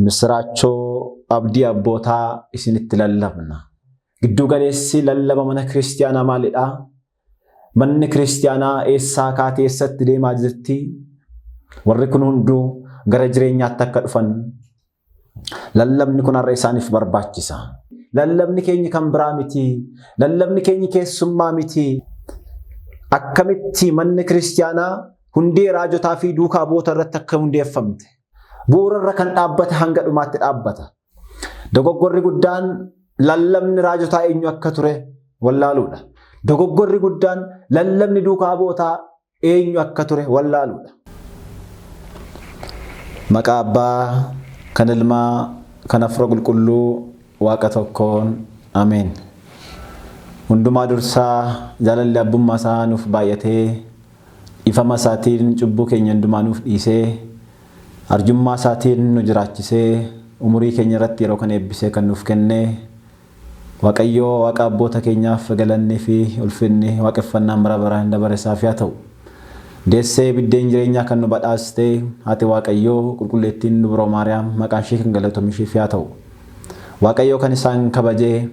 misraachoo abdii abbootaa isinitti lallabna. Gidduu galeessi lallaba mana kiristiyaanaa maalidha? Manni kiristiyaanaa eessaa kaatee eessatti deemaa jirti? Warri kun hunduu gara jireenyaatti akka dhufan lallabni kun har'a isaaniif barbaachisa. Lallabni keenya kan biraa miti. Lallabni keenya keessummaa miti. Akkamitti manni kiristiyaanaa hundee raajotaa fi duukaa bu'oota irratti akka hundeeffamte bu'uura irra kan dhaabbate hanga dhumaatti dhaabbata. Dogoggorri guddaan lallabni raajotaa eenyu akka ture wallaaluudha. Dogoggorri guddaan lallabni duukaa bu'ootaa eenyu akka ture wallaaluudha. Maqaa Abbaa, kan Ilmaa, kan Hafuura Qulqulluu Waaqa tokkoon ameen. Hundumaa dursaa jaalalli abbummaa isaa nuuf baay'atee ifama isaatiin cubbuu keenya hundumaa nuuf dhiisee arjummaa isaatiin nu jiraachisee umurii keenya irratti yeroo kan eebbisee kan nuuf kenne Waaqayyoo Waaqa abboota keenyaaf galannii fi ulfinni waaqeffannaan bara baraan dabare isaaf haa ta'u. Deessee biddeen jireenyaa kan nu badhaaste haati Waaqayyoo qulqulleettiin Dubroo Maariyaam maqaan ishee kan galatoomshiif haa ta'u. Waaqayyoo kan isaan kabajee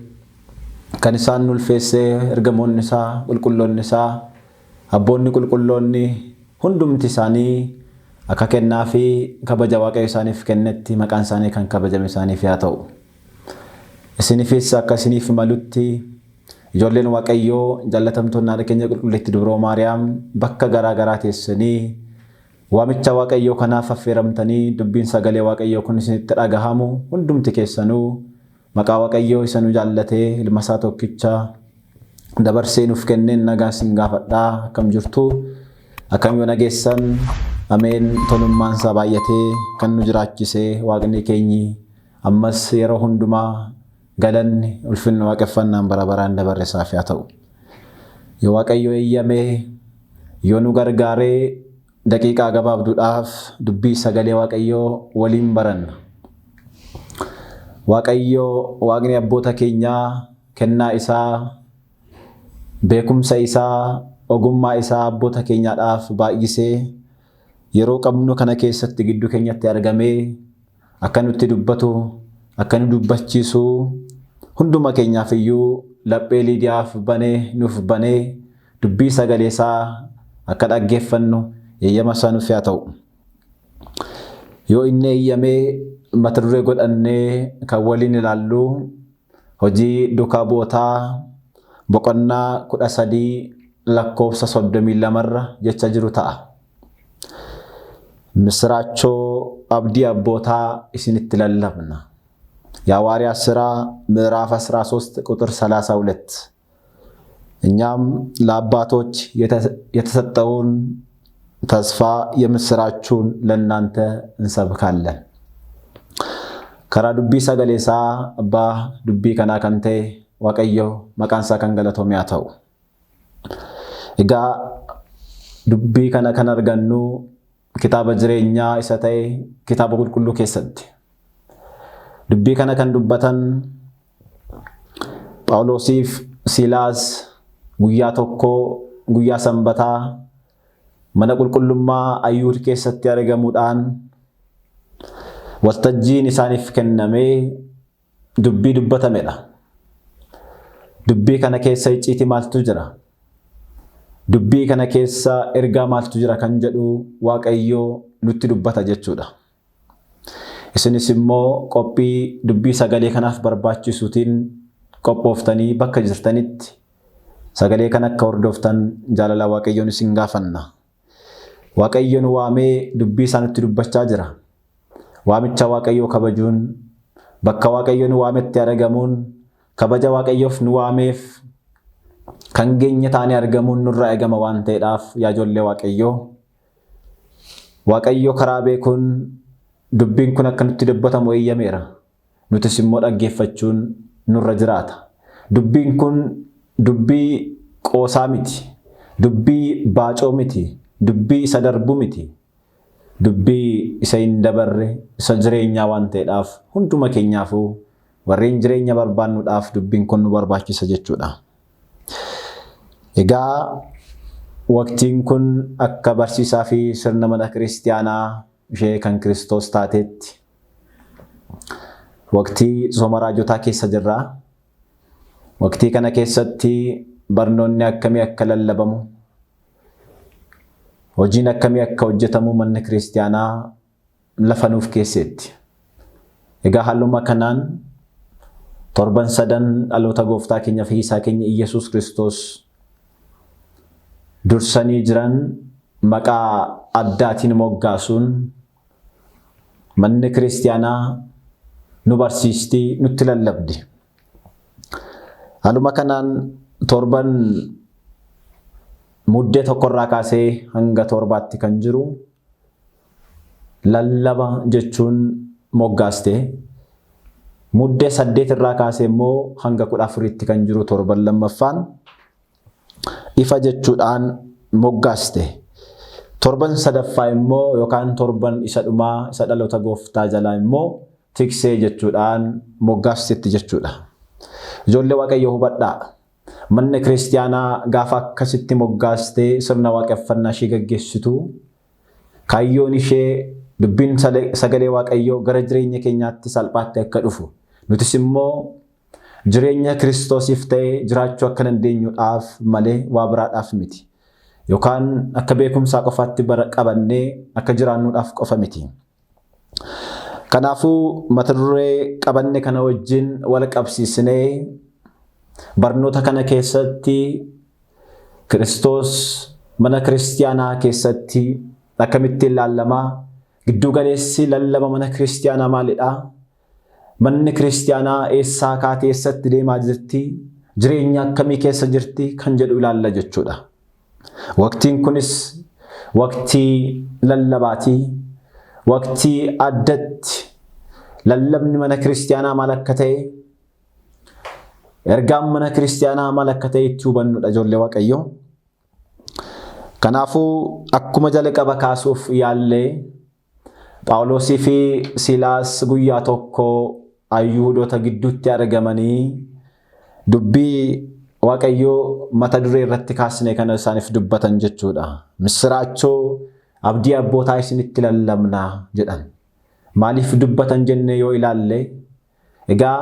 kan isaan ulfeessee ergamoonni isaa qulqulloonni isaa abboonni qulqulloonni hundumti isaanii akka kennaa fi kabaja Waaqayyo isaaniif kennetti maqaan isaanii kan kabajame isaaniif haa ta'u. Isiniifis akka isiniif malutti ijoolleen Waaqayyoo jaalatamtoonni haadha keenya qulqulleetti Dubroo Maariyaam bakka garaa garaa teessanii waamicha Waaqayyoo kanaaf affeeramtanii dubbiin sagalee Waaqayyoo kun isinitti dhagahamu hundumti keessanuu maqaa Waaqayyoo isa nu jaallatee ilma isaa tokkicha dabarsee nuuf kenneen nagaa isin gaafadhaa. Akkam jirtu? Akkam yoo nageessan? Ameen. Tolummaan isaa baay'atee kan nu jiraachisee Waaqni keenyi ammas yeroo hundumaa galanni ulfinni waaqeffannaan bara baraan dabarre isaaf haa ta'u. Yoo Waaqayyo eeyyamee yoo nu gargaaree daqiiqaa gabaabduudhaaf dubbii sagalee Waaqayyoo waliin baranna. Waaqayyo Waaqni abboota keenyaa kennaa isaa beekumsa isaa ogummaa isaa abboota keenyaadhaaf baay'isee yeroo qabnu kana keessatti gidduu keenyatti argamee akka nutti dubbatu akka nu dubbachiisu hunduma keenyaaf iyyuu laphee Liidiyaaf banee nuuf banee dubbii sagalee isaa akka dhaggeeffannu eeyyama isaa nuuf haa ta'u. Yoo inni eeyyamee mata duree godhannee kan waliin ilaallu hojii duukaa bu'ootaa boqonnaa 13:32 irra jecha jiru ta'a. Misraachoo abdii abbootaa isinitti lallabna. የሐዋርያት ሥራ ምዕራፍ 13 ቁጥር 32 እኛም ለአባቶች የተሰጠውን ተስፋ የምስራቹን ለእናንተ እንሰብካለን። ከራ ዱቢ ሰገሌሳ አባ ዱቢ ከና ከንቴ Waaqayyo maqaan isaa kan galatoome haa ta'u. Egaa dubbii kana kan argannu kitaaba jireenyaa isa ta'e kitaaba qulqulluu keessatti. Dubbii kana kan dubbatan Phaawulosiif Siilaas guyyaa tokko guyyaa Sanbataa mana qulqullummaa Ayyuud keessatti argamuudhaan waltajjiin isaaniif kennamee dubbii dubbatamedha. Dubbii kana keessa icciitii maaltu jira? Dubbii kana keessa ergaa maaltu jira kan jedhu Waaqayyo nutti dubbata jechuudha. Isinis immoo qophii dubbii sagalee kanaaf barbaachisuutiin qophooftanii bakka jirtanitti sagalee kana akka hordoftan jaalala Waaqayyoon isin gaafanna. Waaqayyoon waamee dubbii isaa nutti dubbachaa jira. Waamicha Waaqayyoo kabajuun bakka Waaqayyoon waametti argamuun kabaja Waaqayyoof nu waameef kan geenye taane argamuun nurraa eegama waan ta'eedhaaf yaa ijoollee Waaqayyoo Waaqayyo karaa beekuun dubbiin kun akka nutti dubbatamu eeyyameera. Nutis immoo dhaggeeffachuun nurra jiraata. Dubbiin kun dubbii qoosaa miti. Dubbii baacoo miti. Dubbii isa darbu miti. Dubbii isa hin dabarre isa jireenyaa waan ta'eedhaaf hunduma keenyaafuu warreen jireenya barbaannuudhaaf dubbiin kun nu barbaachisa jechuudha. Egaa waqtiin kun akka barsiisaa fi sirna mana kiristiyaanaa ishee kan Kiristoos taateetti Waqtii sooma raajotaa keessa jirra. Waqtii kana keessatti barnoonni akkamii akka lallabamu, hojiin akkamii akka hojjetamu manni kiristiyaanaa lafa nuuf keessetti. Egaa haaluma kanaan torban sadan dhaloota gooftaa keenya fayyisaa keenya Iyesuus Kiristoos dursanii jiran maqaa addaatiin moggaasuun manni kiristiyaanaa nu barsiisti, nutti lallabdi. Haaluma kanaan torban muddee tokkorraa kaasee hanga torbaatti kan jiru lallaba jechuun moggaaste. Muddee 8 irraa kaasee immoo hanga 14tti kan jiru torban lammaffaan ifa jechuudhaan moggaaste. Torban sadaffaa immoo yookaan torban isa dhumaa isa dhaloota gooftaa jalaa immoo tiksee jechuudhaan moggaastetti jechuudha. Ijoollee Waaqayyoo hubadhaa. Manni kiristiyaanaa gaafa akkasitti moggaastee sirna waaqeffannaa ishee gaggeessitu, kaayyoon ishee dubbiin sagalee Waaqayyoo gara jireenya keenyaatti salphaatti akka dhufu, nutis immoo jireenya Kiristoosiif ta'ee jiraachuu akka dandeenyuudhaaf malee waa biraadhaaf miti. Yookaan akka beekumsaa qofaatti qabannee akka jiraannuudhaaf qofa miti. Kanaafuu mata duree qabanne kana wajjin wal qabsiisnee barnoota kana keessatti Kiristoos mana kiristiyaanaa keessatti akkamitti ilaalamaa, giddu galeessi lallaba mana kiristiyaanaa maalidha? Manni kiristiyaanaa eessaa kaatee eessatti deemaa jirti? Jireenya akkamii keessa jirti kan jedhu ilaalla jechuudha. Waqtiin kunis waqtii lallabaati. Waqtii addatti lallabni mana kiristiyaanaa maal akka ta'e, ergaan mana kiristiyaanaa maal akka ta'e itti hubannudha ijoollee Waaqayyoo. Kanaafuu akkuma jalqaba kaasuuf yaallee Phaawulosii fi Siilaas guyyaa tokko Ayyuudota gidduutti argamanii dubbii Waaqayyoo mata duree irratti kaasne kana isaaniif dubbatan jechuudha. Misiraachoo abdii abbootaa isinitti lallabnaa jedhan. Maaliif dubbatan jennee yoo ilaalle, egaa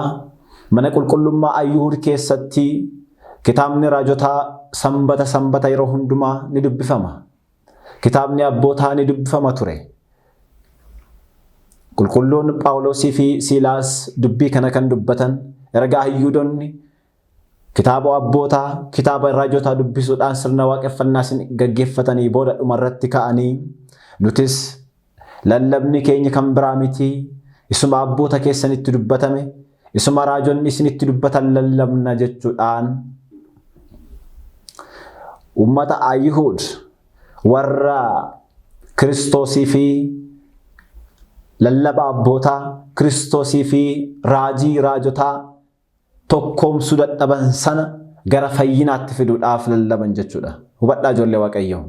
mana qulqullummaa Ayyuud keessatti kitaabni raajotaa sanbata yeroo hundumaa ni dubbifama. Kitaabni abbootaa ni dubbifama ture. Qulqulluun Phaawulosii fi Siilaas dubbii kana kan dubbatan erga Ayyuudonni kitaaba abbootaa, kitaaba raajotaa dubbisuudhaan sirna waaqeffannaa gaggeeffatanii booda dhumarratti ka'anii, nutis lallabni keenya kan biraa miti, isuma abboota keessanitti dubbatame, isuma raajonni isinitti dubbatan lallabna jechuudhaan ummata Ayyuud warra Kiristoosii fi lallaba abbootaa, Kiristoosii fi raajii raajotaa tokkoomsuu dadhaban sana gara fayyinaatti fiduudhaaf lallaban jechuudha. Hubadhaa ijoollee Waaqayyoo.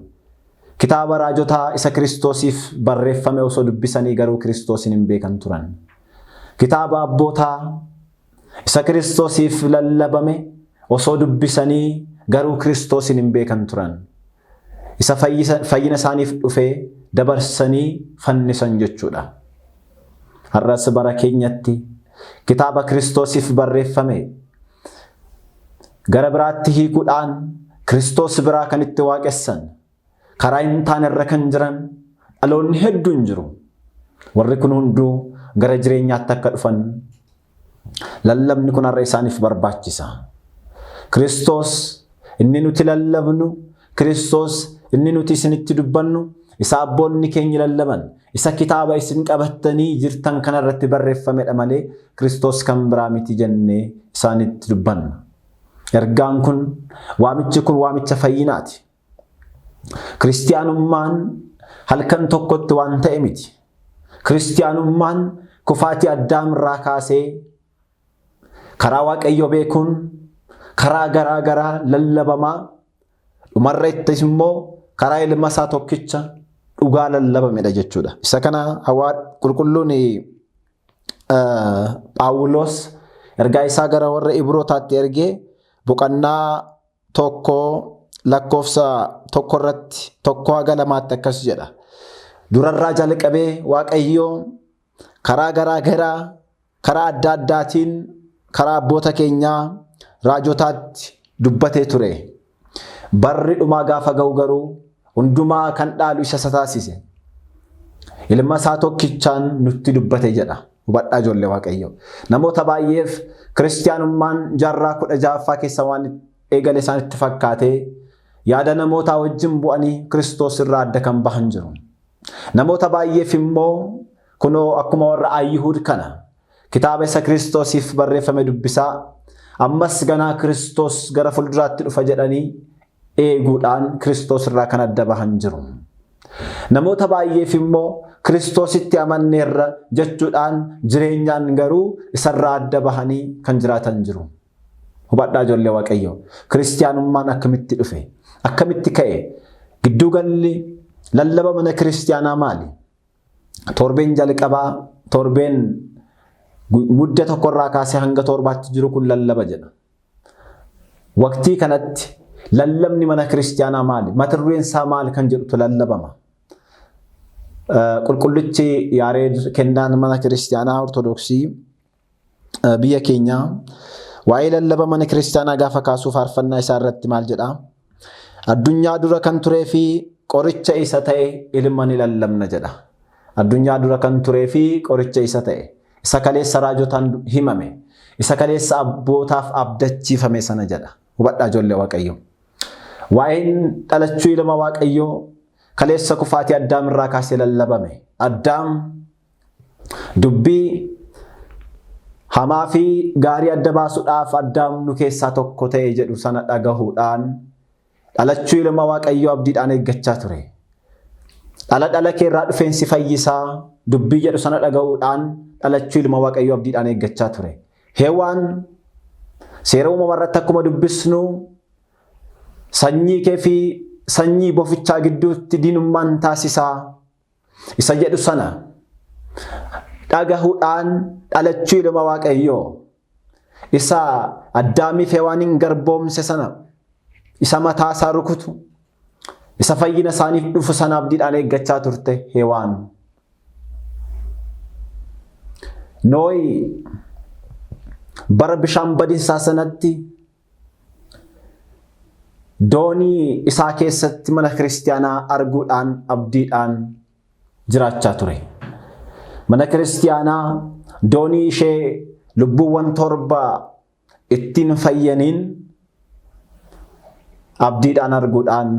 Kitaaba raajotaa isa Kiristoosiif barreeffame osoo dubbisanii garuu Kiristoosin hin beekan turan. Kitaaba abbootaa isa Kiristoosiif lallabame osoo dubbisanii garuu Kiristoosin hin beekan turan. Isa fayyina isaaniif dhufee dabarsanii fannisan jechuudha. Har'as bara keenyatti kitaaba Kiristoosiif barreeffame gara biraatti hiikuudhaan Kiristoos biraa kan itti waaqessan, karaa hin taane irra kan jiran dhaloonni hedduun jiru. Warri kun hunduu gara jireenyaatti akka dhufan lallabni kun har'a isaaniif barbaachisa. Kiristoos inni nuti lallabnu, Kiristoos inni nuti isinitti dubbannu, isa abboonni keenya lallaban, isa kitaaba isin qabattanii jirtan kanarratti barreeffamedha malee Kiristoos kan biraa miti jennee isaanitti dubbanna. Ergaan kun, waamichi kun waamicha fayyinaati. Kiristiyaanummaan halkan tokkotti waan ta'e miti. Kiristiyaanummaan kufaatii Addaam irraa kaasee karaa Waaqayyoo beekuun karaa garaa garaa lallabamaa, dhumarra ittis immoo karaa ilma isaa tokkicha dhugaa lallabamedha jechuudha. Isa kana qulqulluun Phaawulos ergaa isaa gara warra Ibrootaatti ergee boqonnaa 1 lakkoofsa 1 irratti 1-2 akkas jedha. Durarraa jalqabee Waaqayyoo karaa garaa garaa karaa adda addaatiin karaa abboota keenyaa raajotaatti dubbatee ture. Barri dhumaa gaafa ga'u garuu hundumaa kan dhaalu isa taasise. Ilma isaa tokkichaan nutti dubbate jedha. Hubadhaa ijoollee Waaqayyoo. Namoota baay'eef kiristaanummaan jaarraa 16ffaa keessa waan eegale isaanitti fakkaatee yaada namoota wajjin bu'anii Kiristoos irraa adda kan bahan jiru. Namoota baay'eef immoo kunoo akkuma warra Ayyuud kana kitaaba isa Kiristoosiif barreeffame dubbisaa ammas ganaa Kiristoos gara fuulduraatti dhufa jedhanii eeguudhaan Kiristoos irraa kan adda bahan jiru. Namoota baay'eef immoo Kiristoositti amanneerra jechuudhaan jireenyaan garuu isarraa adda bahanii kan jiraatan jiru. Hubadhaa ijoollee Waaqayyoo. Kiristaanummaan akkamitti dhufe? Akkamitti ka'e? Gidduugalli lallaba mana kiristaanaa maali? Torbeen jalqabaa, torbeen mudda tokkorraa kaasee hanga torbaatti jiru kun lallaba jedha. Waqtii kanatti lallabni mana kiristaanaa maali? Mata dureen isaa maali kan jedhutu lallabama. Qulqullichi Yaareed kennaan mana kiristaanaa Ortodoksii biyya keenyaa waa'ee lallaba mana kiristaanaa gaafa kaasuu faarfannaa isaa irratti maal jedha? Addunyaa dura kan turee fi qoricha isa ta'e ilma ni lallabna jedha. Addunyaa dura kan turee fi qoricha isa ta'e isa kaleessa raajotaan himame isa kaleessa abbootaaf abdachiifame sana jedha. Hubadhaa ijoollee Waaqayyoo. Waa'een dhalachuu ilma Waaqayyoo kaleessa kufaatii Addaam irraa kaasee lallabame. Addaam dubbii hamaa fi gaarii adda baasuudhaaf Addaam nu keessaa tokko ta'e jedhu sana dhagahuudhaan dhalachuu ilma Waaqayyoo abdiidhaan eeggachaa ture. Dhala kee irraa dhufeensi fayyisaa dubbii jedhu sana dhagahuudhaan dhalachuu ilma Waaqayyoo abdiidhaan eeggachaa ture. Heewaan seera uumamaa irratti akkuma dubbisnu sanyii kee fi sanyii bofichaa gidduutti diinummaan taasisaa isa jedhu sana dhagahuudhaan dhalachuu ilma Waaqayyoo isa Addaamiif Hewaaniin garboomse sana isa mataa isaa rukutu isa fayyina isaaniif dhufu sana abdiidhaan eeggachaa turte Hewaan. Nooyi bara bishaan badiinsaa sanatti doonii isaa keessatti mana kiristaanaa arguudhaan abdiidhaan jiraachaa ture. Mana kiristaanaa doonii ishee lubbuuwwan 7 ittiin fayyaniin abdiidhaan arguudhaan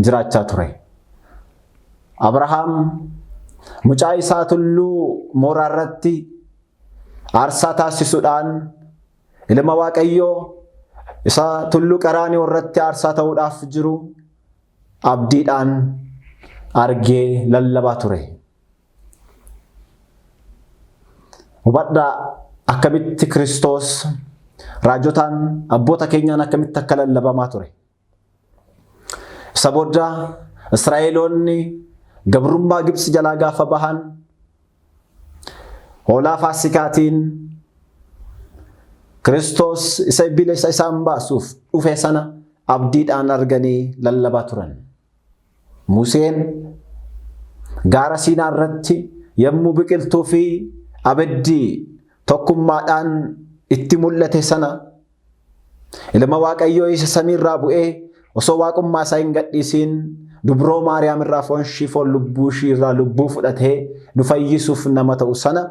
jiraachaa ture. Abrahaam mucaa isaa tulluu mooraa irratti aarsaa taasisuudhaan ilma Waaqayyoo isa tulluu Qaraaniyooo irratti aarsaa ta'uudhaaf jiru abdiidhaan argee lallabaa ture. Hubadhaa akkamitti Kiristoos raajotaan abboota keenyaan akkamitti akka lallabamaa ture. Isa booda Israa'eloonni gabrummaa Gibsi jalaa gaafa bahan hoolaa Faasikaatiin Kiristoos isa bilisa isaan baasuuf dhufe sana abdiidhaan arganii lallabaa turan. Museen gaara Siinaa irratti yommuu biqiltuu fi abiddi tokkummaadhaan itti mul'ate sana ilma Waaqayyoo isa samiirraa bu'ee osoo waaqummaa isaa hin gadhiisiin dubroo Maariyaam irraa foon lubbuu ishii irraa lubbuu fudhatee nu fayyisuuf nama ta'u sana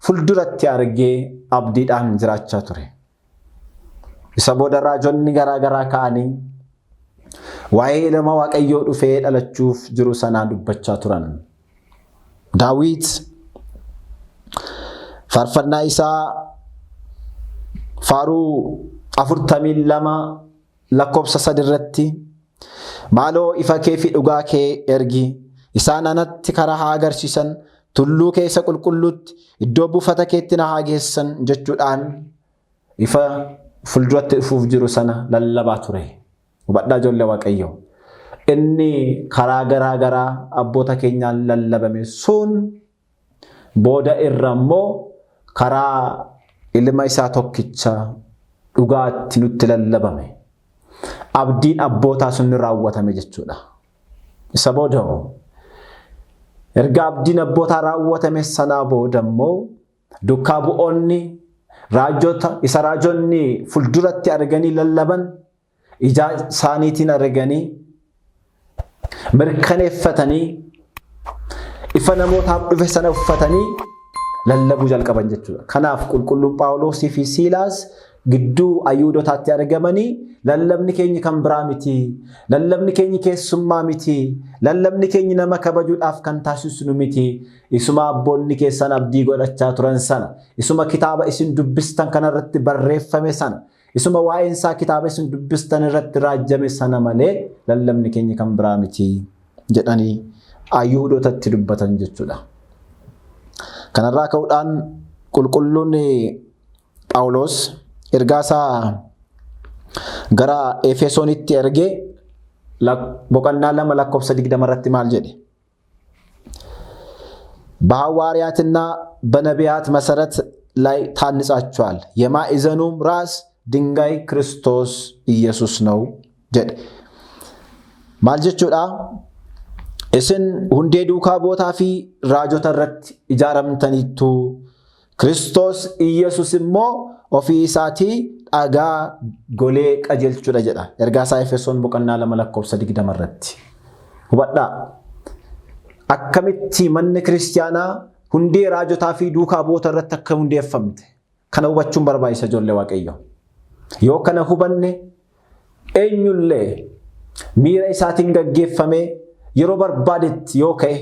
fulduratti argee abdiidhaan jiraachaa ture. Isa booda raajonni garaagaraa ka'anii waa'ee ilma Waaqayyoo dhufee dhalachuuf jiru sanaa dubbachaa turan. Daawit faarfannaa isaa faaruu 42 lakkoofsa 3 irratti maaloo ifa kee fi dhugaa kee ergi isaan anatti karaa haa agarsiisan tulluu keessa qulqulluutti iddoo buufata keetti na haa geessan jechuudhaan ifa fulduratti dhufuuf jiru sana lallabaa ture. Hubadhaa ijoollee Waaqayyoo. Inni karaa garaagaraa abboota keenyaan lallabame sun booda irra immoo karaa ilma isaa tokkicha dhugaatti nutti lallabame. Abdiin abbootaa sun raawwatame jechuudha. Isa booda erga abdiin abbootaa raawwatame sanaa booda immoo duukaa bu'oonni isa raajonni fulduratti arganii lallaban ija isaaniitiin arganii mirkaneeffatanii ifa namootaaf dhufe sana uffatanii lallabuu jalqaban jechuudha. Kanaaf qulqulluun Phaawulosii fi Siilaas gidduu Ayyuudotaatti argamanii lallabni keenya kan biraa miti, lallabni keenya keessummaa miti, lallabni keenya nama kabajuudhaaf kan taasisnu miti, isuma abboonni keessan abdii godhachaa turan sana, isuma kitaaba isin dubbistan kanarratti barreeffame sana, isuma waa'een isaa kitaaba isin dubbistan irratti raajjame sana malee lallabni keenya kan biraa miti jedhanii Ayyuudotatti dubbatan jechuudha. Kanarraa ka'uudhaan qulqulluun Phaawulos ergaa isaa gara Efesoonitti ergee boqonnaa 2:20 irratti maal jedhe? በሐዋርያትና በነቢያት መሰረት ላይ ታንጻችኋል የማዕዘኑም ራስ ድንጋይ ክርስቶስ ኢየሱስ ነው jedhe. Maal jechuudha? Isin hundee duukaa bootaa fi raajota irratti ijaaramtaniittu, Kiristoos Iyyasuus immoo ofii isaatii dhagaa golee qajeelchuudha jedha. Ergaa isaa Efesoon boqonnaa 2:20 irratti. Hubadhaa. Akkamitti manni kiristiyaanaa hundee raajotaa fi duukaa boota irratti akka hundeeffamte kana hubachuun barbaachisa ijoollee Waaqayyo. Yoo kana hubanne eenyullee miira isaatiin gaggeeffamee yeroo barbaadetti yoo ka'e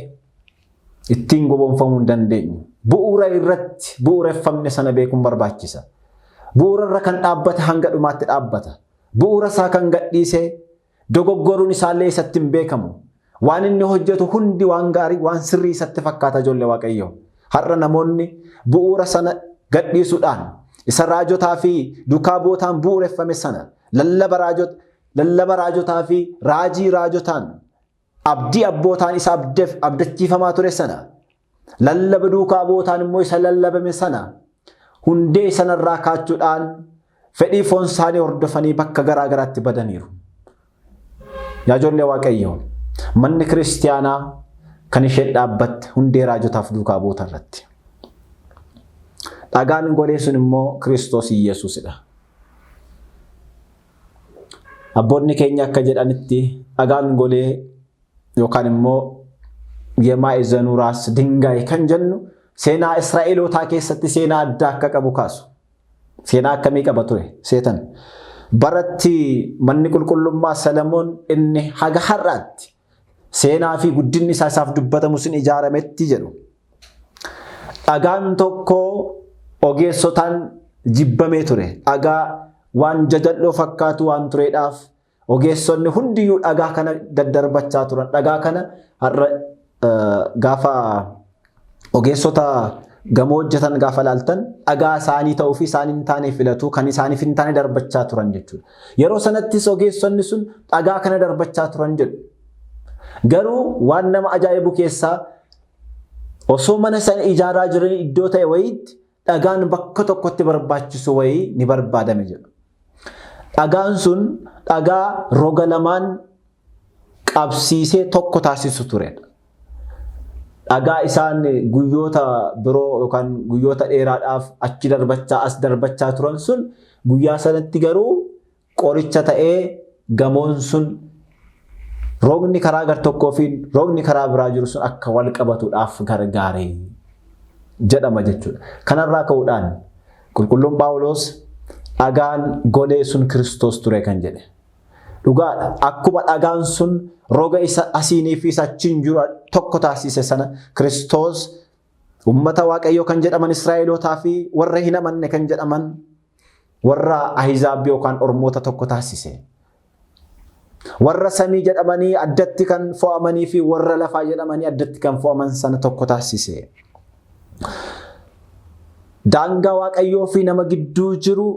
ittiin gowwoomfamuu hin dandeenyu. Bu'uura irratti bu'uureffamne sana beekuun barbaachisa. Bu'uura irra kan dhaabbate hanga dhumaatti dhaabbata. Bu'uura isaa kan gadhiisee dogoggoruun isaallee isatti hin beekamu. Waan inni hojjetu hundi waan gaarii, waan sirrii isatti fakkaata ijoollee Waaqayyo. Har'a namoonni bu'uura sana gadhiisuudhaan isa raajotaa fi duukaa bootaan bu'uureffame sana lallaba raajotaa fi raajii raajotaan abdii abbootaan isa abdachiifamaa ture sana lallaba duukaa bootaan immoo isa lallabame sana hundee sanarraa kaachuudhaan fedhii foon isaanii hordofanii bakka garaa garaatti badaniiru. Yaa ijoollee Waaqayyo, manni kiristiyaanaa kan isheen dhaabbatte hundee raajotaaf duukaa boota irratti. Dhagaan golee sun immoo Kiristoos Iyyasuusidha. Abboonni keenya akka jedhanitti dhagaan golee yookaan immoo የማዕዘኑ ራስ ድንጋይ kan jennu seenaa Israa'elootaa keessatti seenaa addaa akka qabu kaasu. Seenaa akkamii qaba ture seetan? Baratti manni qulqullummaa Salomoon inni haga har'aatti seenaa fi guddinni isaaf dubbatamu sun ijaarametti jedhu. Dhagaan tokko ogeessotaan jibbamee ture. Dhagaa waan jajalloo fakkaatu waan tureedhaaf ogeessonni hundiyyuu dhagaa kana daddarbachaa turan. Dhagaa kana har'a gaafa ogeessota gamoo hojjetan gaafa laaltan dhagaa isaanii ta'uu fi isaanii hin taane filatu, kan isaaniif hin taane darbachaa turan jechuudha. Yeroo sanattis ogeessonni sun dhagaa kana darbachaa turan jedhu. Garuu waan nama ajaa'ibu keessaa osoo mana sana ijaaraa jiran iddoo ta'e wayiitti dhagaan bakka tokkotti barbaachisu wayii ni barbaadame jedhu. Dhagaan sun dhagaa roga lamaan qabsiisee tokko taasisu turedha. Dhagaa isaan guyyoota biroo yookaan guyyoota dheeraadhaaf achi darbachaa as darbachaa turan sun guyyaa sanatti garuu qoricha ta'ee gamoon sun rogni karaa gar tokkoo fi rogni karaa biraa jiru sun akka wal qabatuudhaaf gargaare jedhama jechuudha. Kanarraa ka'uudhaan qulqulluun Phaawulos dhagaan golee sun Kiristoos ture kan jedhe. Dhugaadha. Akkuma dhagaan sun roga isa asiinii fi isa achiin jiru tokko taasise sana Kiristoos ummata Waaqayyoo kan jedhaman Israa'elootaa fi warra hin amanne kan jedhaman warra Ahizaab yookaan Ormoota tokko taasise. Warra samii jedhamanii addatti kan fo'amanii fi warra lafaa jedhamanii addatti kan fo'aman sana tokko taasise. Daangaa Waaqayyoo fi nama gidduu jiru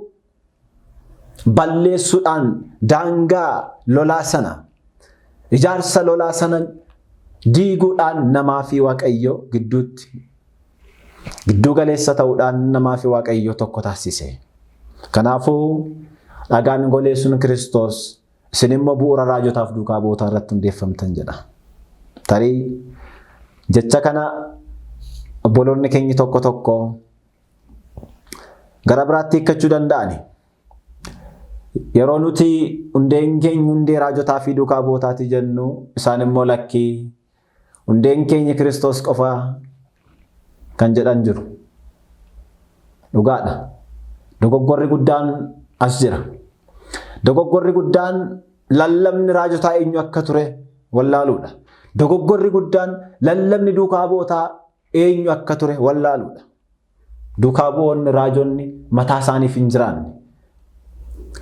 balleessuudhaan daangaa lolaa sana ijaarsa lolaa sana diiguudhaan namaa fi Waaqayyo gidduu galeessa ta'uudhaan namaa fi Waaqayyo tokko taasise. Kanaafuu dhagaan golee sun Kiristoos, isin immoo bu'uura raajotaaf duukaa bootaa irratti hundeeffamtan jedha. Tarii jecha kana obboloonni keenya tokko tokko gara biraatti hiikkachuu danda'ani. Yeroo nuti hundeen keenya hundee raajotaa fi duukaa bu'ootaati jennu isaan immoo lakkii hundeen keenya Kiristoos qofa kan jedhan jiru. Dhugaadha. Dogoggorri guddaan as jira. Dogoggorri guddaan lallabni raajotaa eenyu akka ture wallaaluudha. Dogoggorri guddaan lallabni duukaa bu'ootaa eenyu akka ture wallaaluudha. Duukaa bu'oonni raajonni mataa isaaniif hin jiraanne.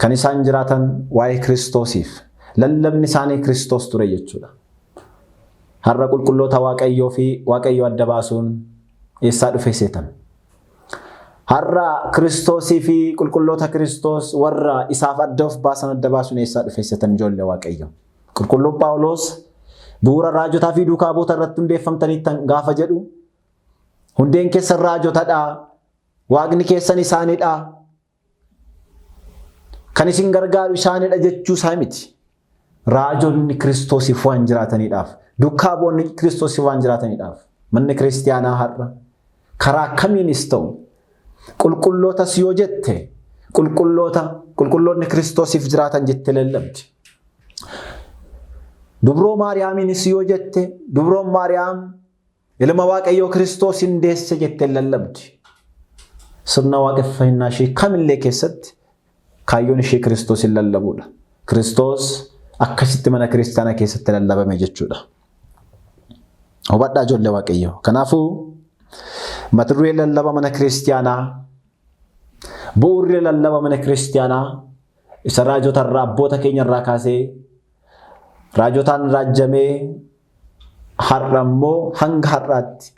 Kan isaan jiraatan waa'ee Kiristoosiif. Lallabni isaanii Kiristoos ture jechuudha. Har'a qulqulloota Waaqayyoo fi Waaqayyoo adda baasuun eessaa dhufe seetan? Har'a Kiristoosii fi qulqulloota Kiristoos warra isaaf adda of baasan adda baasuun eessaa dhufe seetan ijoollee Waaqayyoo? Qulqulluun Phaawulos bu'uura raajotaa fi duukaa bu'oota irratti hundeeffamtaniittan gaafa jedhu hundeen keessan raajotadha, Waaqni keessan isaanidha, kan isin gargaaru isaanidha jechuu isaa miti. Raajonni Kiristoosiif waan jiraataniidhaaf, duukaa bu'oonni Kiristoosiif waan jiraataniidhaaf manni kiristiyaanaa har'a karaa kamiinis ta'u qulqullootas yoo jette qulqulloonni Kiristoosiif jiraatan jette lallabdi. Dubroo Maariyaamiinis yoo jette dubroon Maariyaam ilma Waaqayyoo Kiristoosin deesse jette lallabdi. Sirna waaqeffannaa ishee kamillee keessatti kaayyoon ishee Kiristoosin lallabuudha. Kiristoos akkasitti mana kiristaanaa keessatti lallabame jechuudha. Hubadhaa ijoollee Waaqayyoo. Kanaafuu mata dureen lallaba mana kiristaanaa, bu'uurri lallaba mana kiristaanaa isa raajota irraa abboota keenya irraa kaasee raajotaan raajamee har'a immoo hanga har'aatti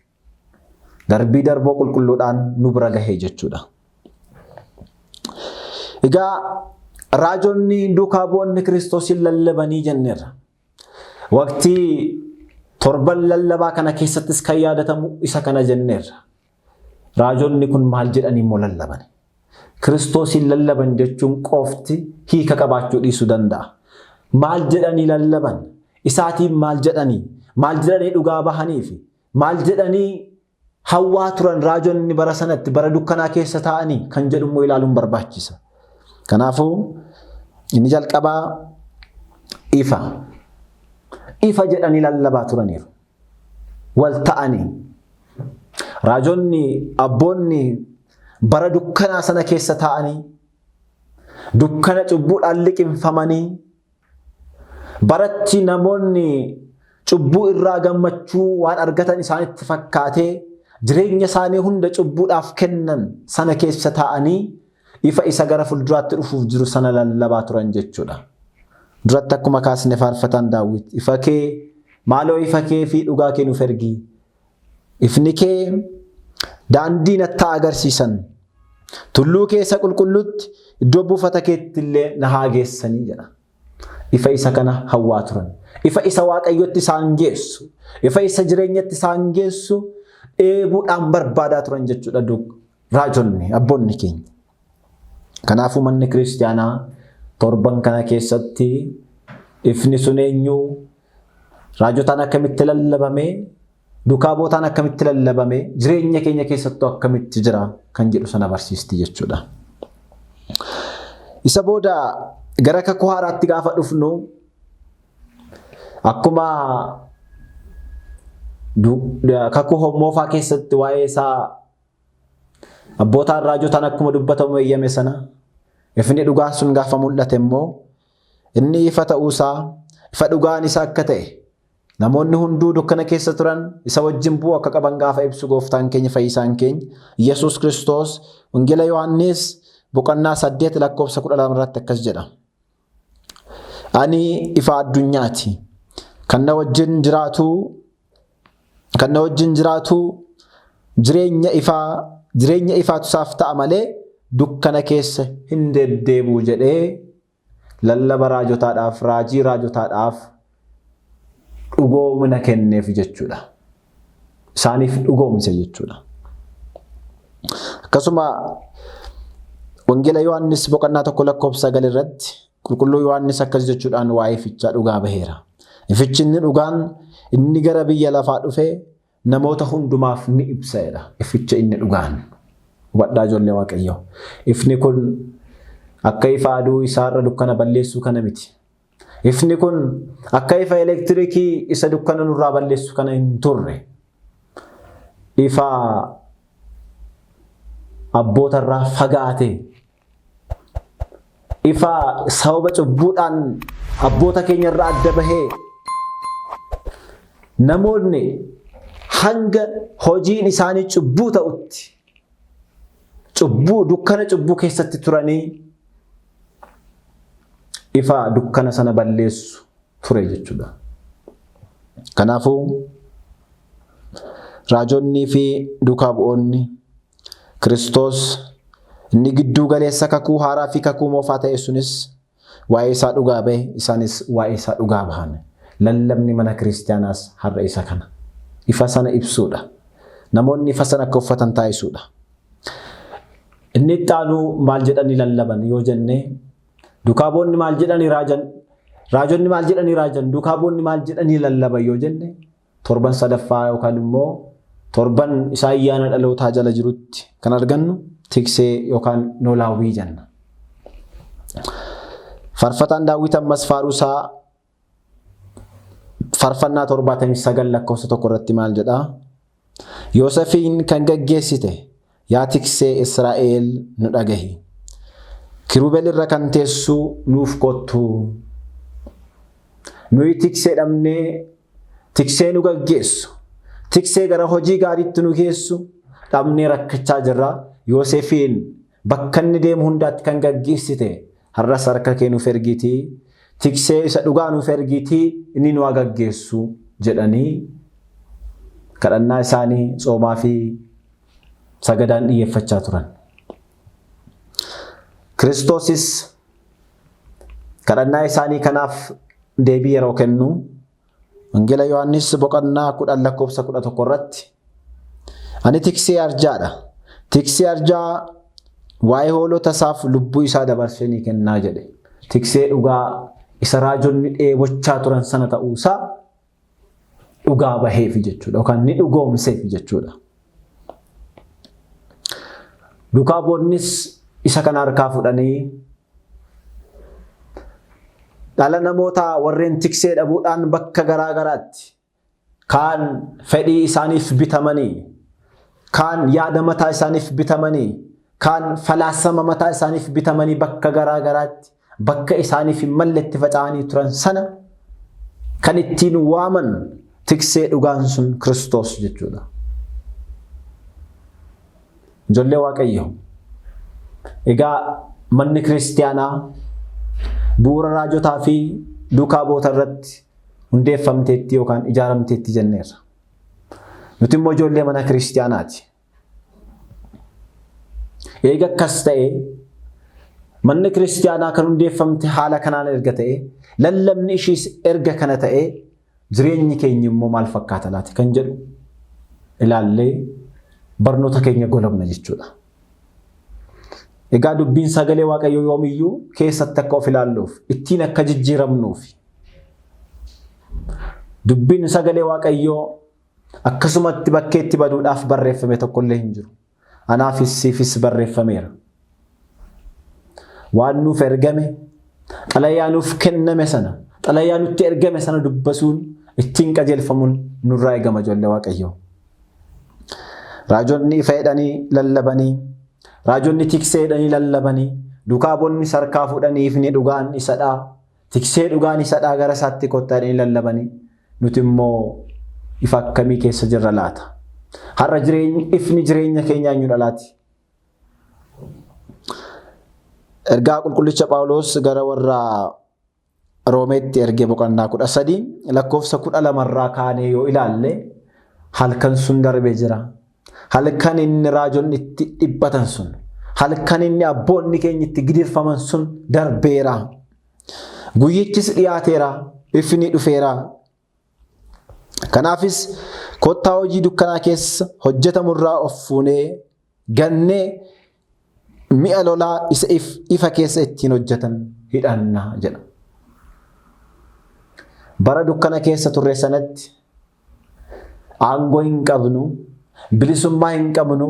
darbii darboo qulqulluudhaan nu bira gahee jechuudha. Egaa raajonni duukaa bu'oonni Kiristoosin lallabanii jenneerra. Waqtii torban lallabaa kana keessattis kan yaadatamu isa kana jenneerra. Raajonni kun maal jedhanii immoo lallaban? Kiristoosin lallaban jechuun qofti hiika qabaachuu dhiisuu danda'a. Maal jedhanii lallaban? Isaatiin maal jedhanii? Maal jedhanii dhugaa bahaniif? Maal jedhanii hawwaa turan raajonni bara sanatti bara dukkanaa keessa taa'anii kan jedhu immoo ilaaluun barbaachisa. Kanaafuu inni jalqabaa ifa jedhanii lallabaa turaniiru. Wal ta'anii raajonni abboonni bara dukkanaa sana keessa taa'anii dukkana cubbuudhaan liqimfamanii baratti namoonni cubbuu irraa gammachuu waan argatan isaanitti fakkaatee jireenya isaanii hunda cubbuudhaaf kennan sana keessa taa'anii ifa isa gara fuulduraatti dhufuuf jiru sana lallabaa turan jechuudha. Duratti akkuma kaasne faarfataan Daawit ifa kee maaloo ifa kee fi dhugaa kee nuuf ergi. Ifni kee daandii natti agarsiisan. Tulluu keessa qulqulluutti iddoo buufata keetti illee na haa geessanii jedha. Ifa isa kana hawwaa turan. Ifa isa Waaqayyotti isaan geessu. Ifa isa jireenyatti isaan geessu dheebuudhaan barbaadaa turan jechuudha raajonni abboonni keenya. Kanaafuu manni kiristaanaa torban kana keessatti ifni sun eenyu? Raajotaan akkamitti lallabame? Duukaa bu'ootaan akkamitti lallabame? Jireenya keenya keessattuu akkamitti jira kan jedhu sana barsiisti jechuudha. Isa booda gara kakuu haaraatti gaafa dhufnu akkuma kakuu hommoofaa keessatti waa'ee isaa abbootaan raajotaan akkuma dubbatamu eeyyame sana ifni dhugaan sun gaafa mul'ate immoo inni ifa ta'uusaa ifa dhugaan isaa akka ta'e namoonni hunduu dukkana keessa turan isa wajjin bu'uu akka qaban gaafa ibsu gooftaan keenya fayyisaan keenya Yesuus Kiristoos wangeela Yohaannis boqonnaa 8 lakkoofsa 12 irratti akkas jedha. Ani ifa addunyaati. Kan na wajjin jiraatu jireenya ifaatu isaaf ta'a malee dukkana keessa hin deddeebi'u jedhee lallaba raajotaadhaaf raajii raajotaadhaaf dhugoomina kenneef jechuudha. Isaaniif dhugoomse jechuudha. Akkasuma wangeela Yohaannis boqonnaa 1 lakkoofsa 9 irratti qulqulluu Yohaannis akkas jechuudhaan waa'ee ifichaa dhugaa baheera. Ifichi inni dhugaan inni gara biyya lafaa dhufee namoota hundumaaf ni ibsa jedha. Ificha inni dhugaan hubadhaa ijoollee Waaqayyoo. Ifni kun akka ifa aduu isaarra dukkana balleessuu kana miti. Ifni kun akka ifa elektirikii isa dukkana nurraa balleessu kana hin turre. Ifa abboota irraa fagaate. Ifa sababa cubbuudhaan abboota keenya irraa adda bahee namoonni hanga hojiin isaanii cubbuu ta'utti dukkana cubbuu keessatti turanii ifa dukkana sana balleessu ture jechuudha. Kanaafuu raajonnii fi duukaa bu'oonni Kiristoos inni gidduu galeessa kakuu haaraa fi kakuu moofaa ta'e sunis waa'ee isaa dhugaa bahe, isaanis waa'ee isaa dhugaa bahan. Lallabni mana kiristaanaas har'a isa kana. Ifa sana ibsuudha. Namoonni ifa sana akka uffatan taasisuudha. Inni itti aanu maal jedhanii lallaban yoo jenne, duukaa bu'oonni maal jedhanii raajan, raajonni maal jedhanii raajan, duukaa bu'oonni maal jedhanii lallaban yoo jenne, torban sadaffaa yookaan immoo torban isaa ayyaana dhalootaa jala jirutti kan argannu tiksee yookaan noolaawwii jenna. Faarfataan Daawit ammas faaruusaa faarfannaa 79 lakkoofsa 1 irratti maal jedhaa? Yoosefiin kan gaggeessite yaa tiksee Israa'el nu dhagahi. Kiruubeel irra kan teessu nuuf kottu. Nuyi tiksee dhabnee tiksee nu gaggeessu. Tiksee gara hojii gaariitti nu geessu dhabnee rakkachaa jirra. Yoosefiin bakka inni deemu hundaatti kan gaggeessite har'as harka kee nuuf ergiitii tiksee isa dhugaa nuuf ergiitii inni nu gaggeessu jedhanii kadhannaa isaanii tsoomaa fi sagadaan dhiyeeffachaa turan. Kiristoosis kadhannaa isaanii kanaaf deebii yeroo kennu Wangeela Yohaannis boqonnaa 10 lakkoofsa 11 irratti ani tiksee arjaadha. Tiksee arjaa waa'ee hoolota isaaf lubbuu isaa dabarsee ni kennaa jedhe. Tiksee dhugaa isa raajonni dheebochaa turan sana ta'uusaa dhugaa baheef jechuudha yookaan ni dhugoomseef jechuudha. Duukaa bu'oonnis isa kana harkaa fudhanii dhala namoota warreen tiksee dhabuudhaan bakka garaa garaatti kaan fedhii isaaniif bitamanii, kaan yaada mataa isaaniif bitamanii, kaan falaasama mataa isaaniif bitamanii bakka garaa garaatti bakka isaaniif hin malletti faca'anii turan sana kan ittiin waaman tiksee dhugaan sun Kiristoos jechuudha. Ijoollee Waaqayyoo, egaa manni kiristaanaa bu'uura raajotaa fi duukaa bu'oota irratti hundeeffamteetti yookaan ijaaramteetti jenneerra. Nuti immoo ijoollee mana kiristaanaati. Eega akkas ta'e manni kiristaanaa kan hundeeffamte haala kanaan erga ta'e lallabni ishiis erga kana ta'e jireenyi keenya immoo maal fakkaata laata kan jedhu ilaallee barnoota keenya golobna jechuudha. Egaa dubbiin sagalee Waaqayyoo yoomiyyuu keessatti akka of ilaalluuf ittiin akka jijjiiramnuuf dubbiin sagalee Waaqayyoo akkasumatti bakkeetti baduudhaaf barreeffame tokko illee hin jiru. Anaafis siifis barreeffameera. Waan nuuf ergame xalayaa nuuf kenname sana xalayaa nutti ergame sana dubbasuun ittiin qajeelfamuun nurraa eegama ijoollee Waaqayyoo. Raajonni ifa jedhanii lallabanii, raajonni tiksee jedhanii lallabanii, duukaa bu'oonni sarkaa fuudhanii ifni dhugaan isadhaa, tiksee dhugaan isadhaa gara isaatti kottaa jedhanii lallabanii, nuti immoo ifa akkamii keessa jirra laata? Har'a ifni jireenya keenyaa eenyudha laati? Ergaa qulqullicha Phaawulos gara warra Roomeetti ergee boqonnaa 13 lakkoofsa 12 irraa kaanee yoo ilaalle halkan sun darbee jira. Halkan inni raajonni itti dhibbatan sun, halkan inni abboonni keenya itti gidirfaman sun darbeera. Guyyichis dhiyaateera, ifni dhufeera. Kanaafis kottaa hojii dukkanaa keessa hojjetamurraa of fuunee gannee mi'a lolaa isa ifa keessa ittiin hojjetan hidhanna jedha. Bara dukkana keessa turre sanatti aangoo hin qabnu, bilisummaa hin qabnu,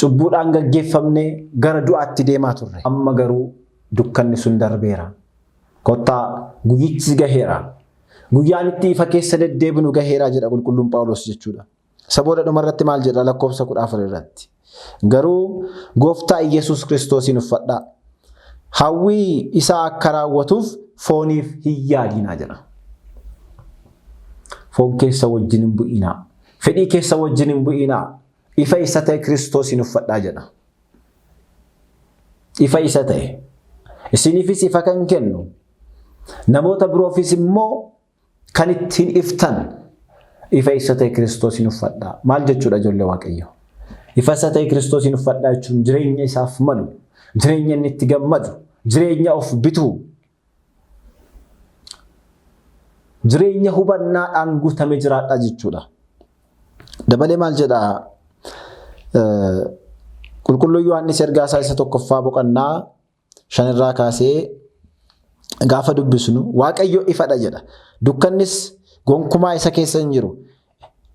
cubbuudhaan gaggeeffamne gara du'aatti deemaa turre. Amma garuu dukkanni sun darbeera. Kottaa guyyichi gaheera. Guyyaan itti ifa keessa deddeebinu gaheera jedha qulqulluun Phaawulos jechuudha. Saboota dhumarratti maal jedha lakkoofsa 14 irratti. Garuu gooftaa Yesuus Kiristoosiin uffadhaa. Hawwii isaa akka raawwatuuf fooniif hin yaadinaa jedha. Foon keessa wajjin hin bu'inaa. Fedhii keessa wajjin hin bu'inaa. Ifa isa ta'e Kiristoosiin uffadhaa jedha. Ifa isa ta'e. Isiniifis ifa kan kennu. Namoota biroofis immoo kan ittiin iftan. Ifa isa ta'e Kiristoosiin uffadhaa. Maal jechuudha ijoollee Waaqayyo? Ifa isa ta'e Kiristoosiin uffadhaa jechuun jireenya isaaf malu, jireenya inni itti gammadu, jireenya of bituu, jireenya hubannaadhaan guutame jiraadhaa jechuudha. Dabalee maal jedhaa? Qulqulluu Yohaannis ergaa isaa isa 1ffaa boqonnaa 5 irraa kaasee gaafa dubbisnu Waaqayyo ifadha jedha. Dukkannis gonkumaa isa keessa hin jiru.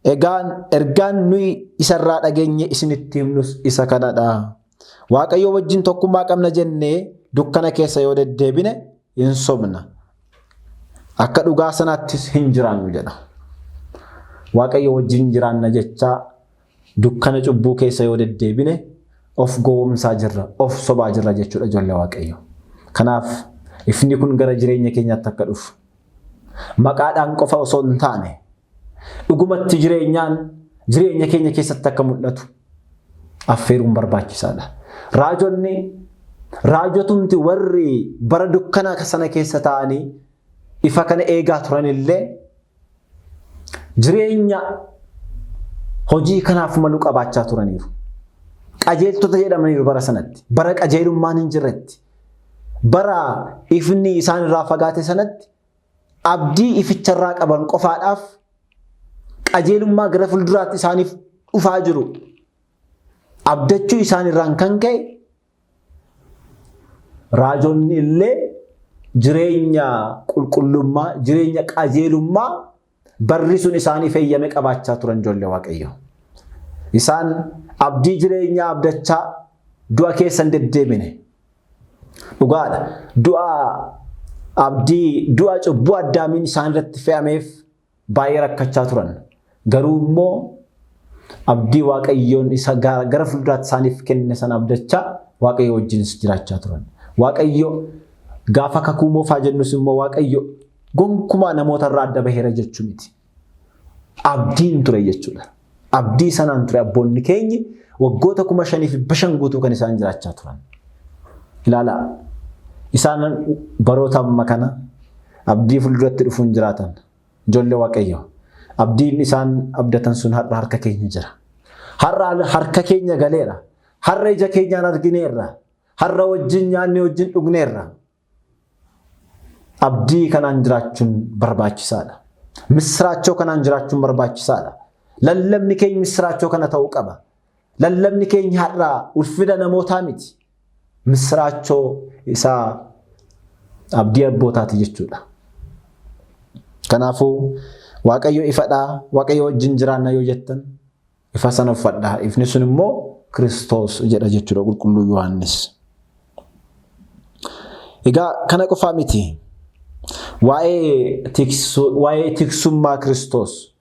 Ergaan nuyi isarraa dhageenye isinitti himnus isa kanadha. Waaqayyo wajjin tokkummaa qabna jennee dukkana keessa yoo deddeebine hin sobna. Akka dhugaa sanaattis hin jiraannu jedha. Waaqayyo wajjin jiraanna jechaa dukkana cubbuu keessa yoo deddeebine of gowwomsaa jirra, of sobaa jirra jechuudha ijoollee Waaqayyo. Kanaaf ifni kun gara jireenya keenyaatti akka dhufu. Maqaadhaan qofa osoo hin taane dhugumatti jireenyaan jireenya keenya keessatti akka mul'atu affeeruun barbaachisaadha. Raajotumti warri bara dukkana sana keessa ta'anii ifa kana eegaa turanillee jireenya hojii kanaaf malu qabaachaa turaniiru. Qajeeltota jedhamaniiru bara sanatti. Bara qajeelummaan hin jirretti. Bara ifni isaan irraa fagaate sanatti abdii ificharraa qaban qofaadhaaf qajeelummaa gara fuulduraatti isaaniif dhufaa jiru. Abdachuu isaan irraan kan ka'e raajonni illee jireenya qulqullummaa, jireenya qajeelummaa barri sun isaaniif eeyyame qabaachaa turan ijoollee Waaqayyo. Isaan abdii jireenyaa abdachaa du'a keessa hin deddeebine. Dhugaadha. Du'a cubbuu Addaamiin isaan irratti fe'ameef baay'ee rakkachaa turan. Garuu immoo abdii Waaqayyoon isa gara fuulduraatti isaaniif kenne sana abdachaa Waaqayyo wajjinis jiraachaa turan. Waaqayyo gaafa kakuu moofaa jennus immoo Waaqayyo gonkumaa namoota irraa adda baheera jechuu miti. Abdiin ture jechuudha. Abdii sanaan ture abboonni keenya waggoota 5,500 guutuu kan isaan jiraachaa turan. Ilaalaa. Isaan baroota amma kana abdii fuulduratti dhufuun jiraatan ijoollee Waaqayyo. Abdiin isaan abdatan sun har'a harka keenya jira. Har'a harka keenya galeera. Har'a ija keenyaan argineerra. Har'a wajjin nyaanne wajjin dhugneerra. Abdii kanaan jiraachuun barbaachisaadha. Misraachoo kanaan jiraachuun barbaachisaadha. Lallabni keenya misraachoo kana ta'uu qaba. Lallabni keenya har'a ulfina namootaa miti. Misraachoo isaa abdii abbootaati jechuudha. Kanaafuu Waaqayyo ifadhaa, Waaqayyo wajjin jiraanna yoo jettan ifa sana uffadhaa. Ifni sun immoo Kiristoos jedha jechuudha qulqulluu Yohaannis. Egaa kana qofaa miti. Waa'ee tiksummaa Kiristoos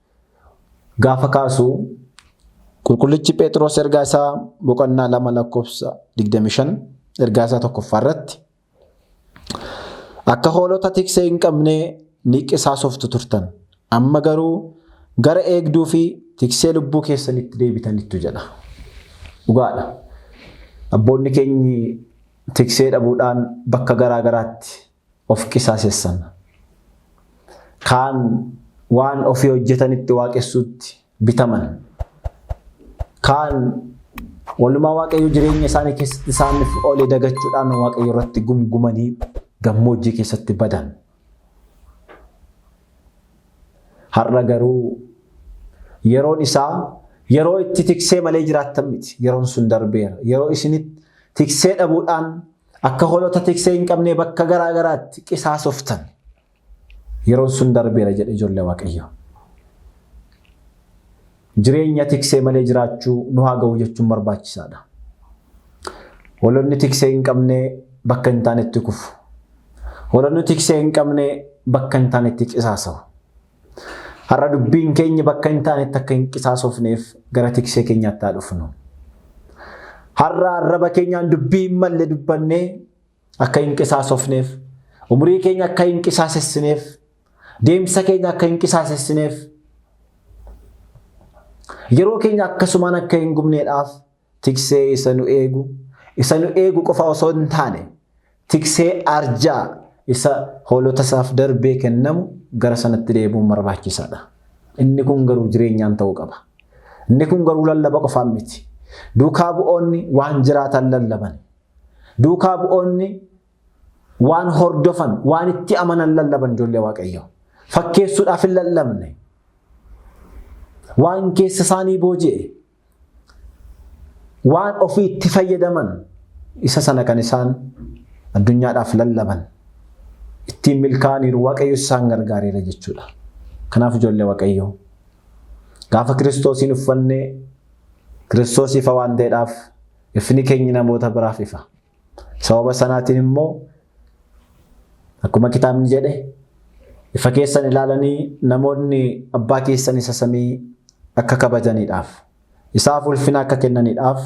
gaafa kaasu qulqullichi Phexros ergaa isaa boqonnaa 2 lakkoofsa 25 ergaa isaa 1ffaa irratti akka hoolota tiksee hin qabne ni qisaasoftu turtan. Amma garuu gara eegduu fi tiksee lubbuu keessanitti deebitaniittu jedha. Dhugaadha. Abboonni keenyi tiksee dhabuudhaan bakka garaa garaatti of qisaasessan. Kaan waan ofii hojjetanitti waaqessuutti bitaman. Kaan walumaa Waaqayyo jireenya isaanii keessatti isaaniif oole dagachuudhaan Waaqayyo irratti gumgumanii gammoojjii keessatti badan. Har'a garuu yeroon isaa yeroo itti tiksee malee jiraattan miti. Yeroon sun darbeera. Yeroo isinitti tiksee dhabuudhaan akka hoolota tiksee hin qabne bakka garaa garaatti qisaasoftan. Yeroon sun darbeera jedhe ijoollee Waaqayyo. Jireenya tiksee malee jiraachuu nu haa ga'u jechuun barbaachisaadha. Hoolonni tiksee hin qabne bakka hin taanetti kufu. Hoolonni tiksee hin qabne bakka hin taanetti qisaasawu. Har'a dubbiin keenya bakka hin taanetti akka hin qisaasofneef gara tiksee keenyaatti haa dhufnu. Har'a arraba keenyaan dubbii hin malle dubbannee akka hin qisaasofneef, umurii keenya akka hin qisaasessineef, deemsa keenya akka hin qisaasessineef, yeroo keenya akkasumaan akka hin gubneedhaaf tiksee isa nu eegu qofa osoo hin taane tiksee arjaa isa hoolota isaaf darbee kennamu gara sanatti deebi'uun barbaachisaadha. Inni kun garuu jireenyaan ta'uu qaba. Inni kun garuu lallaba qofaan miti. Duukaa bu'oonni waan jiraatan lallaban. Duukaa bu'oonni waan hordofan, waan itti amanan lallaban ijoollee Waaqayyoo. Fakkeessuudhaaf hin lallabne. Waan keessa isaanii booji'e. Waan ofii itti fayyadaman isa sana kan isaan addunyaadhaaf lallaban. Ittiin milkaa'aniiru Waaqayyo isaan gargaareera jechuudha. Kanaaf ijoollee Waaqayyoo gaafa Kiristoosiin uffannee Kiristoos ifa waan ta'eedhaaf ifni keenya namoota biraaf ifa. Sababa sanaatiin immoo akkuma kitaabni jedhe ifa keessan ilaalanii namoonni abbaa keessan isa samii akka kabajaniidhaaf, isaaf ulfina akka kennaniidhaaf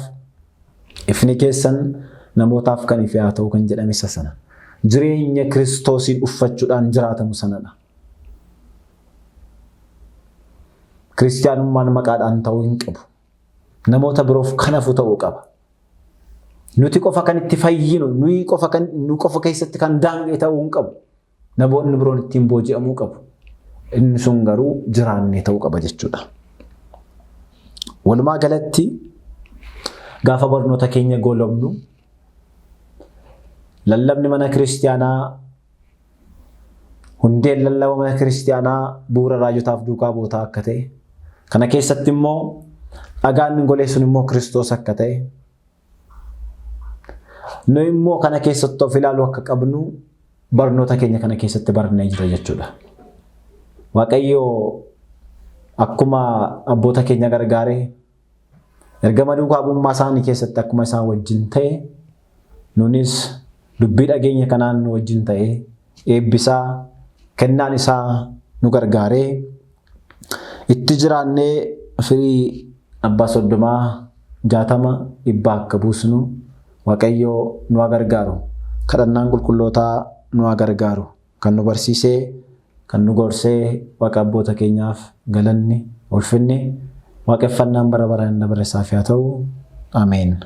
ifni keessan namootaaf kan ife haa ta'u kan jedhame isa sana. Jireenya Kiristoosiin uffachuudhaan jiraatamu sanadha. Kiristiyaanummaan maqaadhaan ta'uu hin qabu. Namoota biroof kanafu ta'uu qaba. Nuti qofa kan itti fayyinu, nu qofa keessatti kan daanga'e ta'uu hin qabu. Namoonni biroon ittiin booji'amuu qabu. Inni sun garuu jiraannee ta'uu qaba jechuudha. Walumaa galatti gaafa barnoota keenya goolabnu lallabni mana kiristiyaanaa, hundeen lallaba mana kiristiyaanaa bu'uura raajotaaf duukaa bootaa akka ta'e, kana keessatti immoo dhagaan goleessuun immoo Kiristoos akka ta'e, nu immoo kana keessatti of ilaaluu akka qabnu barnoota keenya kana keessatti barnee jira jechuudha. Waaqayyo akkuma abboota keenya gargaaree ergama duukaa bu'ummaa isaanii keessatti akkuma isaan wajjin ta'e, nunis dubbii dhageenya kanaan nu wajjin ta'e eebbisaa kennaan isaa nu gargaaree itti jiraannee firii abbaa 30, 60, 100 akka buusnu Waaqayyo nu gargaaru. Kadhannaan qulqullootaa nu gargaaru. Kan nu barsiisee, kan nu gorsee Waaqa abboota keenyaaf galanni, ulfinni, waaqeffannaan bara baraan dabarsaaf haa ta'u. Ameen.